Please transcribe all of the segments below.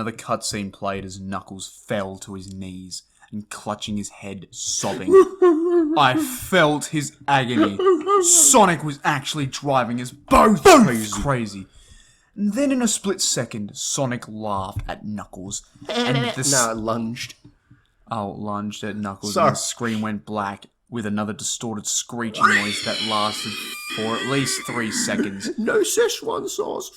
another cutscene played as Knuckles fell to his knees and clutching his head, sobbing. I felt his agony. Sonic was actually driving us both crazy. And then in a split second, Sonic laughed at Knuckles. Lunged. Oh, lunged at Knuckles Sorry. and the screen went black with another distorted screeching noise that lasted for at least 3 seconds. No Szechuan sauce.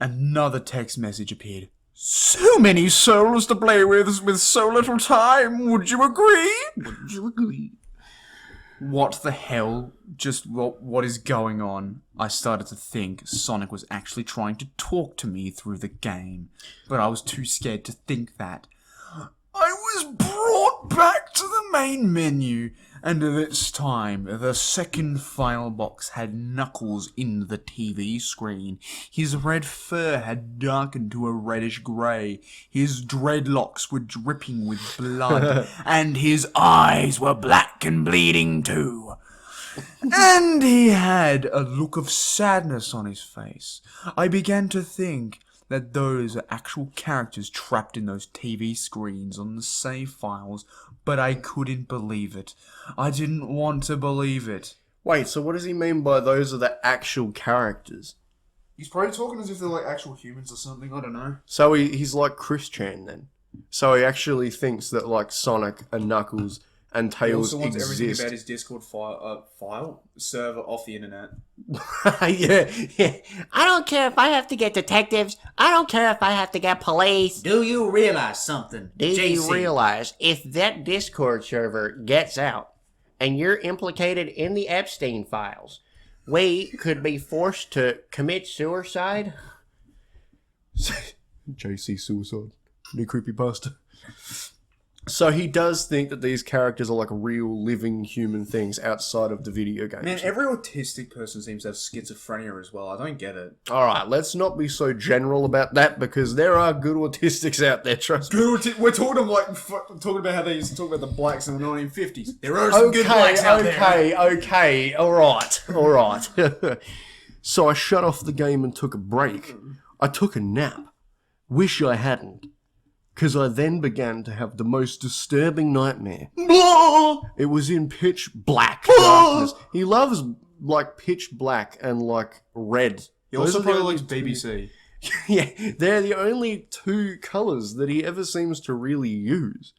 Another text message appeared. So many souls to play with so little time. Would you agree? What the hell? Just what is going on? I started to think Sonic was actually trying to talk to me through the game, but I was too scared to think that. I was brought back to the main menu, and this time, the second file box had Knuckles in the TV screen. His red fur had darkened to a reddish grey, his dreadlocks were dripping with blood, and his eyes were black and bleeding too. And he had a look of sadness on his face. I began to think that those are actual characters trapped in those TV screens on the save files, but I couldn't believe it. I didn't want to believe it. Wait, so what does he mean by those are the actual characters? He's probably talking as if they're like actual humans or something, I don't know. So he's like Chris Chan then. So he actually thinks that like Sonic and Knuckles and Tails He also wants everything exist. about his Discord file server off the internet. yeah. I don't care if I have to get detectives. I don't care if I have to get police. Do you realize something, Do JC? you realize if that Discord server gets out and you're implicated in the Epstein files, we could be forced to commit suicide? JC suicide. New creepypasta. So he does think that these characters are like real living human things outside of the video games. Man, every autistic person seems to have schizophrenia as well. I don't get it. Alright, let's not be so general about that because there are good autistics out there, trust me. We're talking about how they used to talk about the blacks in the 1950s. There are some good blacks out there. Okay, alright. So I shut off the game and took a break. I took a nap. Wish I hadn't. Because I then began to have the most disturbing nightmare. It was in pitch black darkness. He loves, like, pitch black and, like, red. He also Those are the probably only likes BBC. Yeah, they're the only two colours that he ever seems to really use.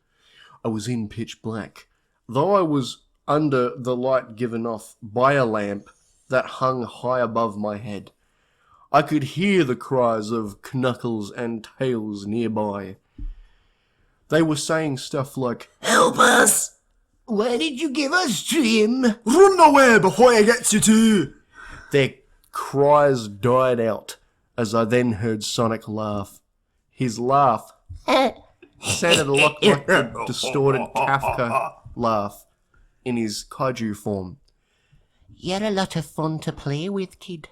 I was in pitch black, though I was under the light given off by a lamp that hung high above my head. I could hear the cries of Knuckles and Tails nearby. They were saying stuff like, Help us! Why did you give us to him? Run away before he gets you too! Their cries died out as I then heard Sonic laugh. His laugh sounded a lot like the distorted Kafka laugh in his kaiju form. You're a lot of fun to play with, kid.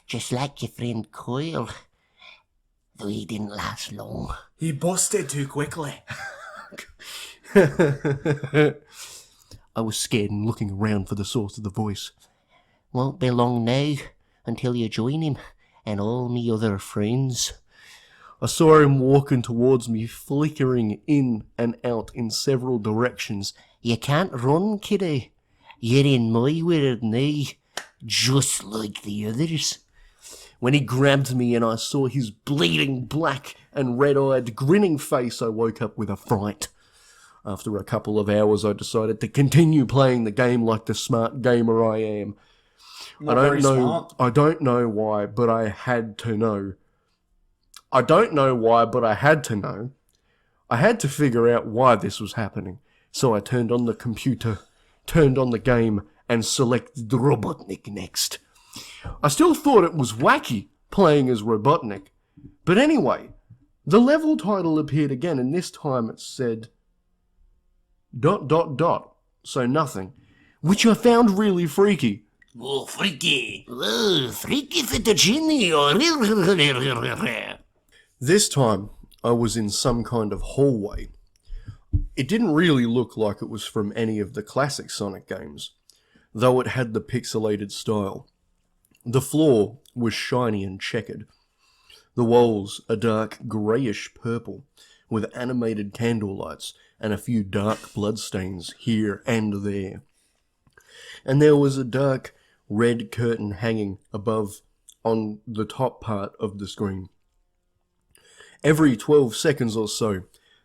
Just like your friend Coyle. Though he didn't last long. He busted too quickly. I was scared and looking around for the source of the voice. Won't be long now until you join him and all me other friends. I saw him walking towards me, flickering in and out in several directions. You can't run, kiddo. You're in my world now, just like the others. When he grabbed me and I saw his bleeding black and red-eyed grinning face, I woke up with a fright. After a couple of hours, I decided to continue playing the game like the smart gamer I am. I don't know why, but I had to know. I had to figure out why this was happening. So I turned on the computer, turned on the game, and selected Robotnik next. I still thought it was wacky playing as Robotnik. But anyway, the level title appeared again, and this time it said ... so nothing, which I found really freaky. Oh, freaky. Oh, freaky fettuccine. This time, I was in some kind of hallway. It didn't really look like it was from any of the classic Sonic games, though it had the pixelated style. The floor was shiny and checkered. The walls are dark greyish purple, with animated candle lights and a few dark bloodstains here and there. And there was a dark red curtain hanging above on the top part of the screen. Every 12 seconds or so,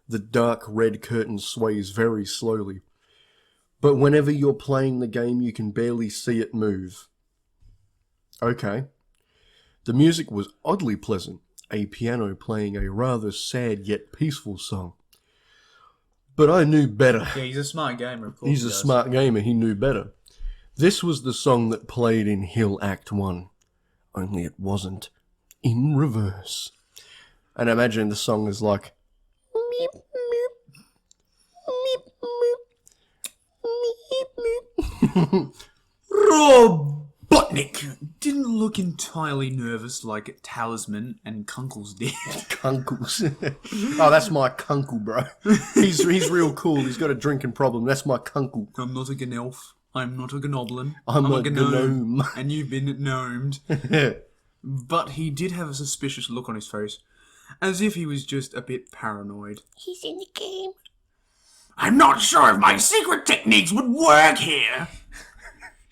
the dark red curtain sways very slowly. But whenever you're playing the game, you can barely see it move. Okay. The music was oddly pleasant, a piano playing a rather sad yet peaceful song. But I knew better. Yeah, he's a smart gamer, of course. He's a smart gamer, he knew better. This was the song that played in Hill Act 1, only it wasn't in reverse. And imagine the song is like... Meep, meep, meep, meep, meep. Robotnik didn't look entirely nervous like Talisman and Kunkles did. Kunkles. Oh, that's my kunkle, bro. He's real cool. He's got a drinking problem. That's my kunkle. I'm not a Gnelf. I'm not a Gnoblin. I'm a gnome. And you've been gnomed. But he did have a suspicious look on his face, as if he was just a bit paranoid. He's in the game. I'm not sure if my secret techniques would work here.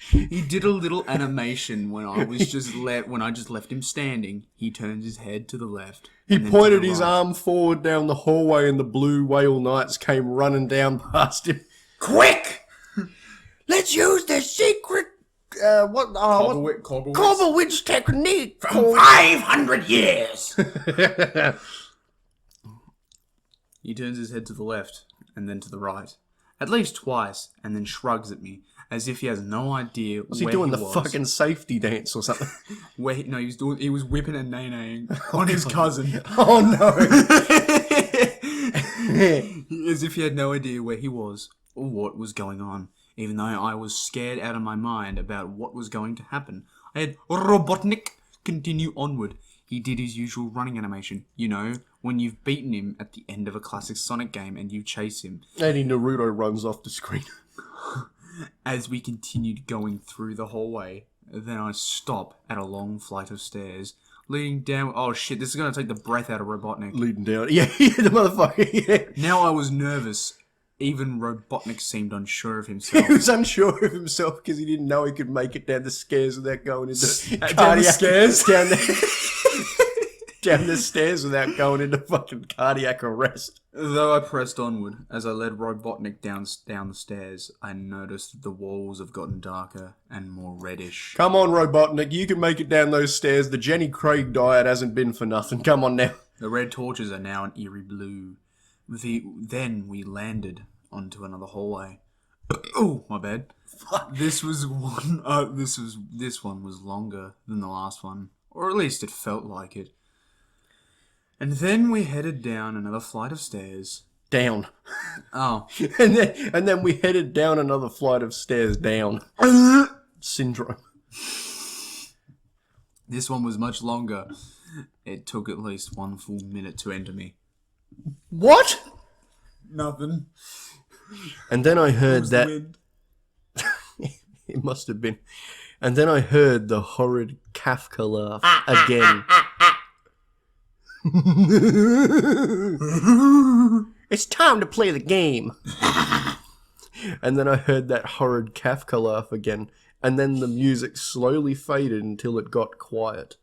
He did a little animation when I just left him standing. He turns his head to the left. He and then to pointed the his right. arm forward down the hallway and the blue whale knights came running down past him. Quick! Let's use the secret, Cobblewick. Cobblewick's technique. From 500 years. He turns his head to the left and then to the right, at least twice, and then shrugs at me as if he has no idea Was he where doing he the was. fucking safety dance or something? He was whipping and nay-naying on his cousin. Oh no! As if he had no idea where he was or what was going on, even though I was scared out of my mind about what was going to happen. I had Robotnik continue onward. He did his usual running animation. You know, when you've beaten him at the end of a classic Sonic game and you chase him. Eddie Naruto runs off the screen. As we continued going through the hallway, then I stop at a long flight of stairs leading down. Oh shit, this is going to take the breath out of Robotnik. Leading down. Yeah, the motherfucker, yeah. Now I was nervous. Even Robotnik seemed unsure of himself. He was unsure of himself because he didn't know he could make it down the stairs without going into Down the stairs? Down the stairs without going into fucking cardiac arrest. Though I pressed onward, as I led Robotnik down the stairs, I noticed that the walls have gotten darker and more reddish. Come on, Robotnik, you can make it down those stairs. The Jenny Craig diet hasn't been for nothing. Come on now. The red torches are now an eerie blue. Then we landed onto another hallway. Oh, my bad. This one was longer than the last one, or at least it felt like it. And then we headed down another flight of stairs. Down. Oh. And then we headed down another flight of stairs down. Syndrome. This one was much longer. It took at least 1 full minute to enter me. What? Nothing. And then I heard that... Wind. It must have been. And then I heard the horrid Kafka laugh again. It's time to play the game. And then I heard that horrid Kafka laugh again. And then the music slowly faded until it got quiet.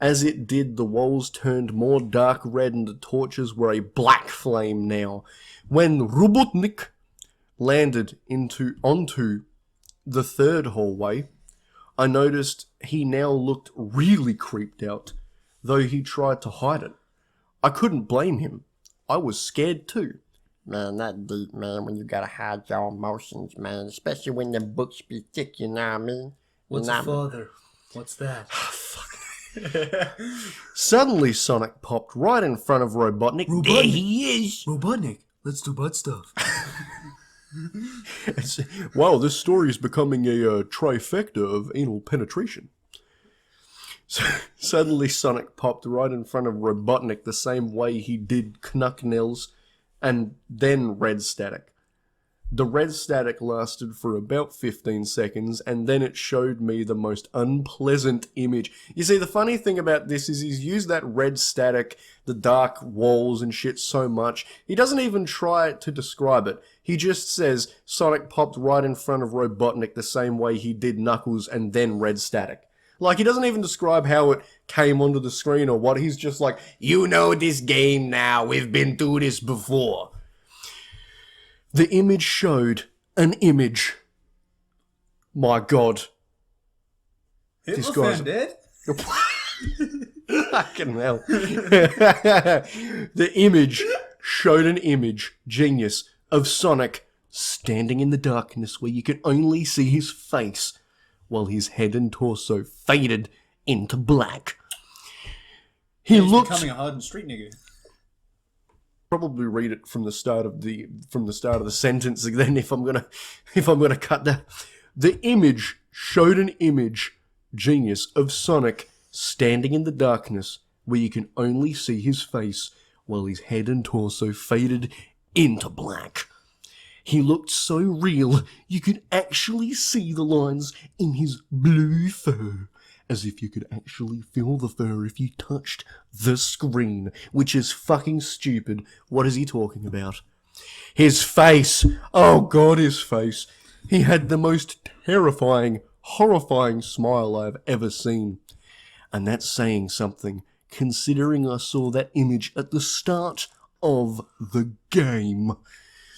As it did, the walls turned more dark red and the torches were a black flame now. When Robotnik landed onto the third hallway, I noticed he now looked really creeped out, though he tried to hide it. I couldn't blame him. I was scared too. Man, that deep, man, when you gotta hide your emotions, man. Especially when the books be thick, you know what I mean? father? What's that? Suddenly, Sonic popped right in front of Robotnik. There he is. Robotnik, let's do butt stuff. Wow, this story is becoming a trifecta of anal penetration. So, suddenly, Sonic popped right in front of Robotnik the same way he did Knucknels and then Red Static. The red static lasted for about 15 seconds, and then it showed me the most unpleasant image. You see, the funny thing about this is he's used that red static, the dark walls and shit so much, he doesn't even try to describe it. He just says Sonic popped right in front of Robotnik the same way he did Knuckles and then red static. Like, he doesn't even describe how it came onto the screen or what. He's just like, you know this game now, we've been through this before. The image showed an image. My God. Hitler found dead? Fucking hell. The image showed an image, genius, of Sonic standing in the darkness where you could only see his face while his head and torso faded into black. He looked... becoming a hardened street nigger. Probably read it from the start of the sentence again if I'm gonna cut that. The image showed an image, genius, of Sonic standing in the darkness where you can only see his face while his head and torso faded into black. He looked so real you could actually see the lines in his blue fur, as if you could actually feel the fur if you touched the screen, which is fucking stupid. What is he talking about? His face. Oh God, his face. He had the most terrifying, horrifying smile I've ever seen. And that's saying something, considering I saw that image at the start of the game.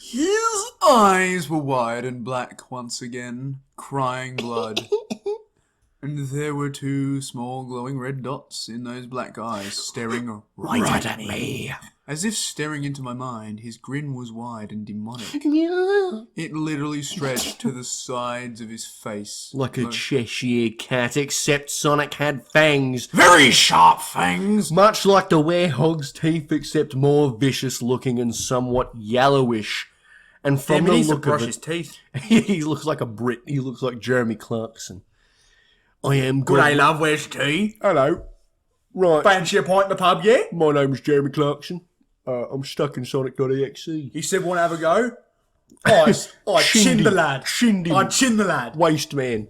His eyes were wide and black once again, crying blood. And there were two small glowing red dots in those black eyes, staring right at me. As if staring into my mind, his grin was wide and demonic. It literally stretched to the sides of his face. Like a Cheshire cat, except Sonic had fangs. Very sharp fangs. Much like the werehog's teeth, except more vicious looking and somewhat yellowish. And from the look of his teeth. he looks like a Brit. He looks like Jeremy Clarkson. I am Good day, love. Where's tea? Hello. Right. Fancy a pint in the pub, yeah? My name's Jeremy Clarkson. I'm stuck in Sonic.EXE. He said, want to have a go? I chinned the lad. I chinned the lad. Waste man.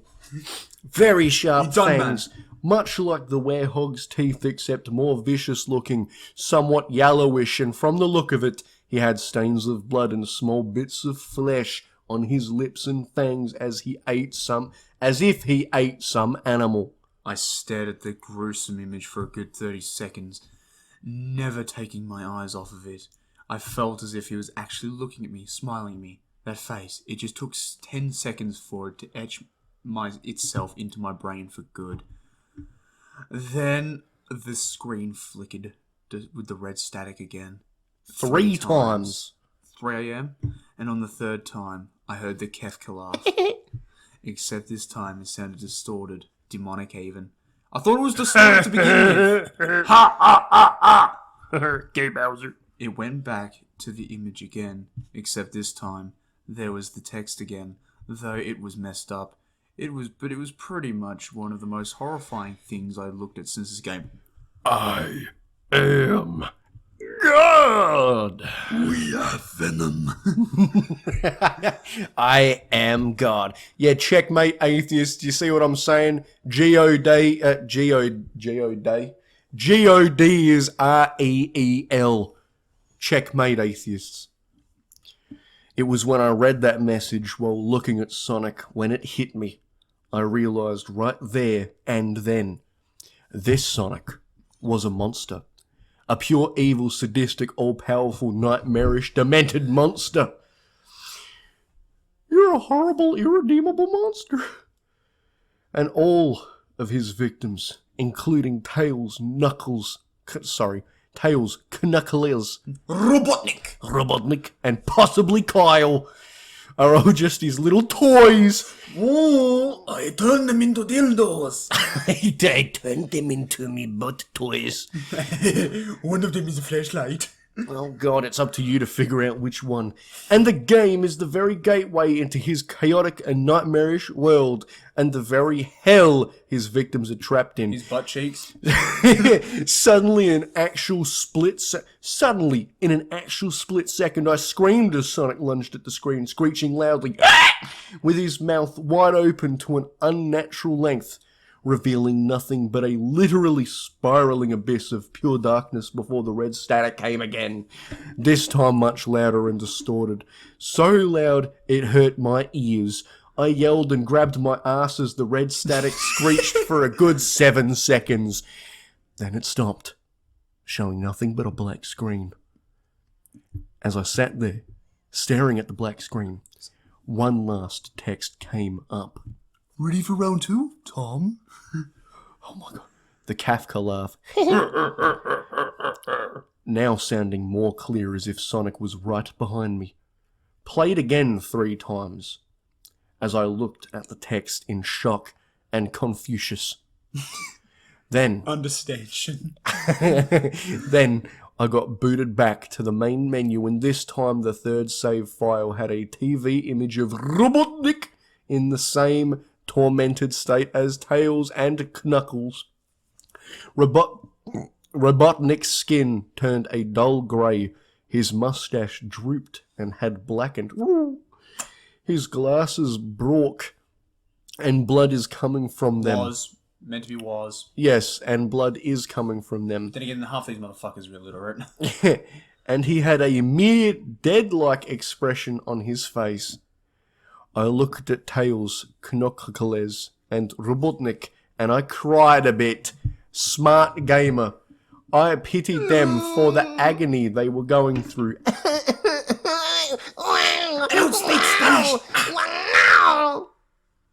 Very sharp done, fangs. Much like the werehog's teeth, except more vicious looking, somewhat yellowish, and from the look of it, he had stains of blood and small bits of flesh on his lips and fangs as if he ate some animal. I stared at the gruesome image for a good 30 seconds, never taking my eyes off of it. I felt as if he was actually looking at me, smiling at me. That face, it just took 10 seconds for it to etch itself into my brain for good. Then the screen flickered with the red static again. 3 times. 3 a.m. And on the third time, I heard the Kefka laugh. Except this time it sounded distorted, demonic even. I thought it was distorted to begin with. Ha ha ha ha. Gay Bowser. It went back to the image again, except this time there was the text again, though it was messed up. It was pretty much one of the most horrifying things I looked at since this game. I am God. We are Venom. I am God. Yeah, checkmate, atheists. You see what I'm saying? G-O-D, G-O-D. G-O-D is R-E-E-L. Checkmate, atheists. It was when I read that message while looking at Sonic when it hit me. I realised right there and then, this Sonic was a monster. A pure evil, sadistic, all-powerful, nightmarish, demented monster. You're a horrible, irredeemable monster. And all of his victims, including Tails, Knuckles, Robotnik, and possibly Kyle, are all just his little toys. Oh, I turned them into dildos. I turned them into me butt toys. One of them is a flashlight. Oh god, it's up to you to figure out which one. And the game is the very gateway into his chaotic and nightmarish world, and the very hell his victims are trapped in. His butt cheeks. Suddenly, in an actual split second, I screamed as Sonic lunged at the screen, screeching loudly, "Ah!" with his mouth wide open to an unnatural length, revealing nothing but a literally spiraling abyss of pure darkness before the red static came again, this time much louder and distorted. So loud it hurt my ears. I yelled and grabbed my ass as the red static screeched for a good 7 seconds. Then it stopped, showing nothing but a black screen. As I sat there, staring at the black screen, one last text came up. Ready for round 2, Tom? Oh my god. The Kafka laugh. Now sounding more clear as if Sonic was right behind me. Played again 3 times. As I looked at the text in shock and Confucius. Then Understation. Then I got booted back to the main menu, and this time the third save file had a TV image of Robotnik in the same tormented state as Tails and Knuckles. Robotnik's skin turned a dull grey, his mustache drooped and had blackened. His glasses broke, and blood is coming from them. Was. Meant to be was. Yes, and blood is coming from them. Then again, half these motherfuckers are illiterate. And he had a mere dead-like expression on his face. I looked at Tails, Knuckles, and Robotnik, and I cried a bit. Smart gamer. I pitied them for the agony they were going through. I don't speak Spanish.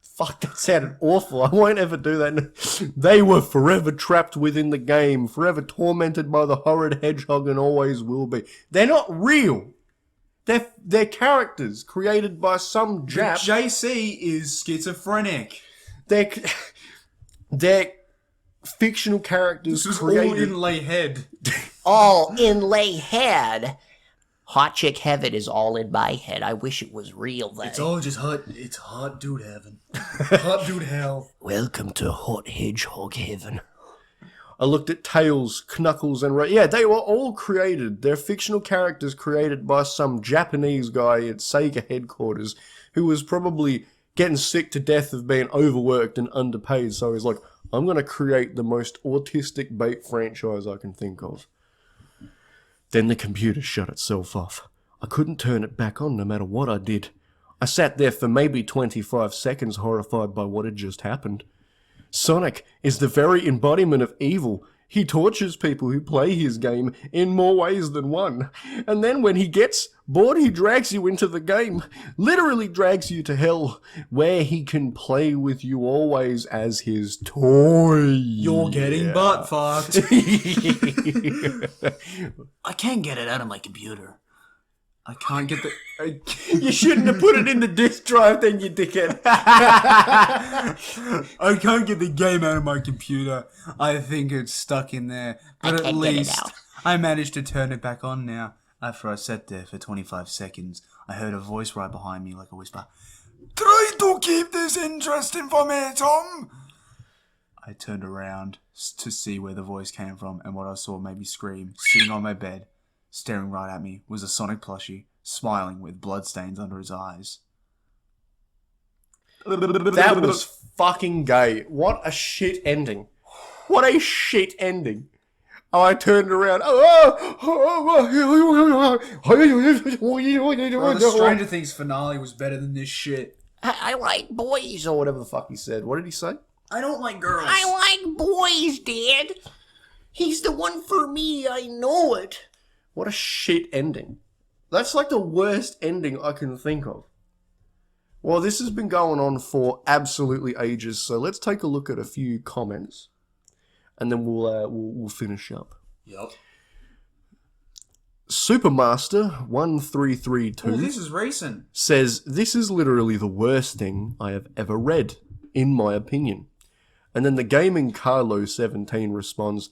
Fuck, that sounded awful. I won't ever do that. They were forever trapped within the game, forever tormented by the horrid hedgehog, and always will be. They're not real. They're characters created by some Jap. JC is schizophrenic. They're fictional characters This is all created. inlay head. All inlay head. Hot chick heaven is all in my head. I wish it was real, though. It's all just hot. It's hot dude heaven. Hot dude hell. Welcome to hot hedgehog heaven. I looked at Tails, Knuckles, and they were all created. They're fictional characters created by some Japanese guy at Sega headquarters who was probably getting sick to death of being overworked and underpaid. So he's like, I'm going to create the most autistic bait franchise I can think of. Then the computer shut itself off. I couldn't turn it back on no matter what I did. I sat there for maybe 25 seconds horrified by what had just happened. Sonic is the very embodiment of evil. He tortures people who play his game in more ways than one. And then when he gets bored, he drags you into the game. Literally drags you to hell, where he can play with you always as his toy. You're getting butt fucked. I can't get it out of my computer. I can't get the. You shouldn't have put it in the disk drive then, you dickhead. I can't get the game out of my computer. I think it's stuck in there. But at can't get it least out. I managed to turn it back on now. After I sat there for 25 seconds, I heard a voice right behind me like a whisper. Try to keep this interesting for me, Tom. I turned around to see where the voice came from, and what I saw made me scream. Sitting on my bed, staring right at me, was a Sonic plushie, smiling with bloodstains under his eyes. That was fucking gay. What a shit ending. What a shit ending. I turned around. The Stranger Things finale was better than this shit. I like boys. Or whatever the fuck he said. What did he say? I don't like girls. I like boys, Dad. He's the one for me. I know it. What a shit ending. That's like the worst ending I can think of. Well, this has been going on for absolutely ages, so let's take a look at a few comments, and then we'll finish up. Yep. Supermaster1332 Oh, this is recent. says, this is literally the worst thing I have ever read, in my opinion. And then the Gaming Carlo 17 responds,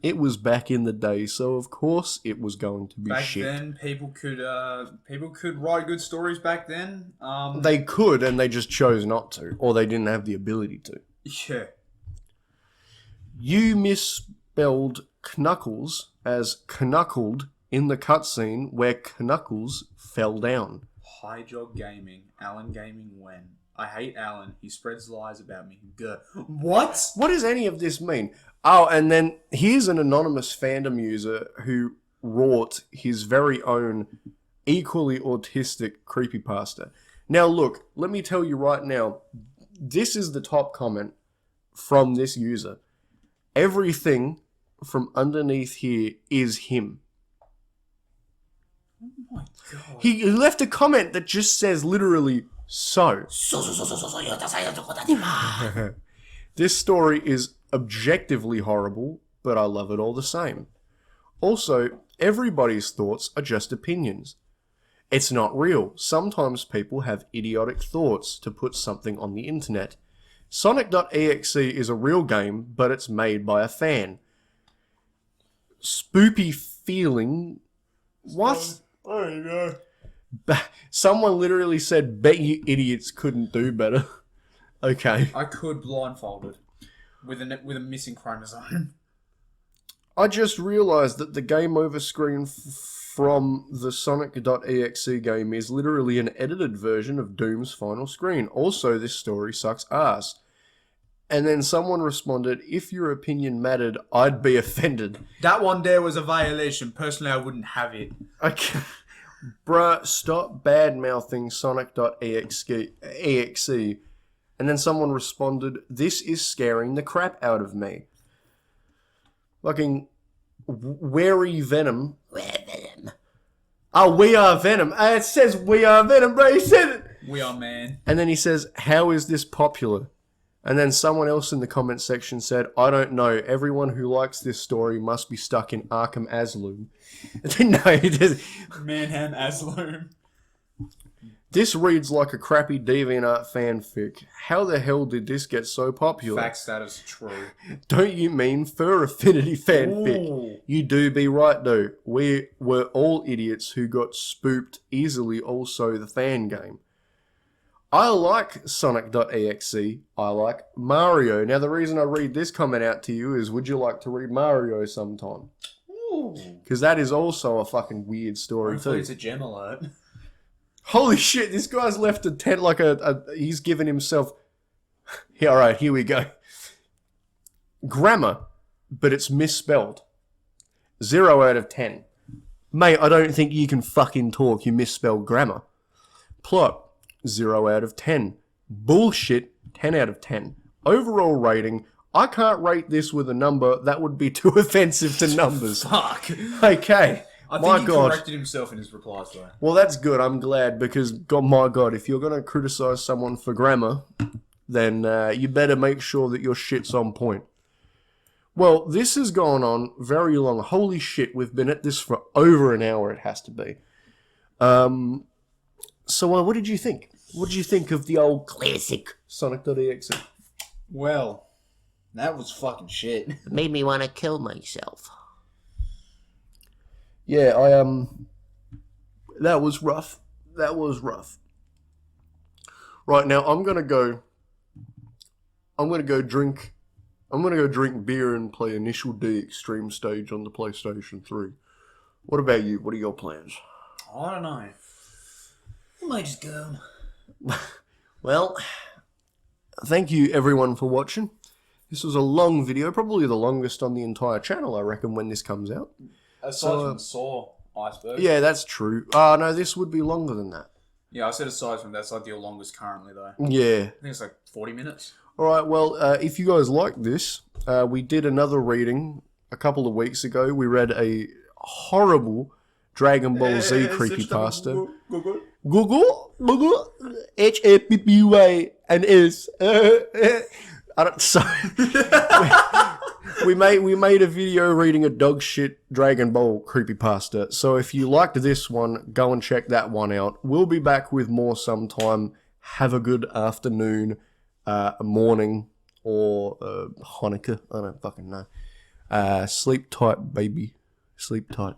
It was back in the day, so of course it was going to be Back shit. then, people could write good stories back then. They could, and they just chose not to, or they didn't have the ability to. Yeah. You misspelled Knuckles as Knuckled in the cutscene where Knuckles fell down. High Jog Gaming. Alan Gaming when? I hate Alan. He spreads lies about me. Gah. What? What does any of this mean? Oh, and then here's an anonymous fandom user who wrought his very own equally autistic creepypasta. Now look, let me tell you right now, this is the top comment from this user. Everything from underneath here is him. Oh my god. He left a comment that just says literally, so. This story is objectively horrible, but I love it all the same. Also, everybody's thoughts are just opinions. It's not real. Sometimes people have idiotic thoughts to put something on the internet. Sonic.exe is a real game, but it's made by a fan. Spoopy feeling... What? Oh no. Someone literally said, bet you idiots couldn't do better. Okay. I could blindfolded with a missing chromosome. I just realised that the game over screen from the Sonic.exe game is literally an edited version of Doom's final screen. Also, this story sucks ass. And then someone responded, if your opinion mattered, I'd be offended. That one there was a violation. Personally, I wouldn't have it. Okay. Bruh, stop bad-mouthing Sonic.exe. And then someone responded, this is scaring the crap out of me. Fucking wary Venom. Where Venom? Oh, we are Venom. It says we are Venom, bro. He said it. We are man. And then he says, how is this popular? And then someone else in the comment section said, I don't know. Everyone who likes this story must be stuck in Arkham Asylum. No, it is. Manham Asloom. This reads like a crappy DeviantArt fanfic. How the hell did this get so popular? Facts that is true. Don't you mean Fur Affinity fanfic? Ooh. You do be right though. We were all idiots who got spooped easily, also the fan game. I like Sonic.exe. I like Mario. Now the reason I read this comment out to you is, would you like to read Mario sometime? Because that is also a fucking weird story Hopefully too. it's a gem alert. Holy shit, this guy's left a tent like he's given himself... Yeah, alright, here we go. Grammar, but it's misspelled. 0 out of 10. Mate, I don't think you can fucking talk, you misspelled grammar. Plot, 0 out of 10. Bullshit, 10 out of 10. Overall rating, I can't rate this with a number, that would be too offensive to numbers. Fuck. Okay. I My think he God. corrected himself in his replies though. Well, that's good. I'm glad because, God, my God, if you're going to criticize someone for grammar, then you better make sure that your shit's on point. Well, this has gone on very long. Holy shit, we've been at this for over an hour, it has to be. So, what did you think? What did you think of the old classic Sonic.exe? Well, that was fucking shit. It made me want to kill myself. Yeah, that was rough. That was rough. Right now, I'm gonna go drink beer and play Initial D Extreme Stage on the PlayStation 3. What about you? What are your plans? I don't know. I might just go. Well, thank you everyone for watching. This was a long video, probably the longest on the entire channel, I reckon, when this comes out. Aside from the Saw iceberg. Yeah, that's true. No, this would be longer than that. Yeah, I said aside from that's like the longest currently though. Yeah. I think it's like 40 minutes. Alright, well, if you guys like this, we did another reading a couple of weeks ago. We read a horrible Dragon Ball Z creepypasta. Google, H-A-P-P-Y and S. I don't, sorry. We made a video reading a dog shit Dragon Ball creepypasta. So if you liked this one, go and check that one out. We'll be back with more sometime. Have a good afternoon, morning, or Hanukkah. I don't fucking know. Sleep tight, baby. Sleep tight.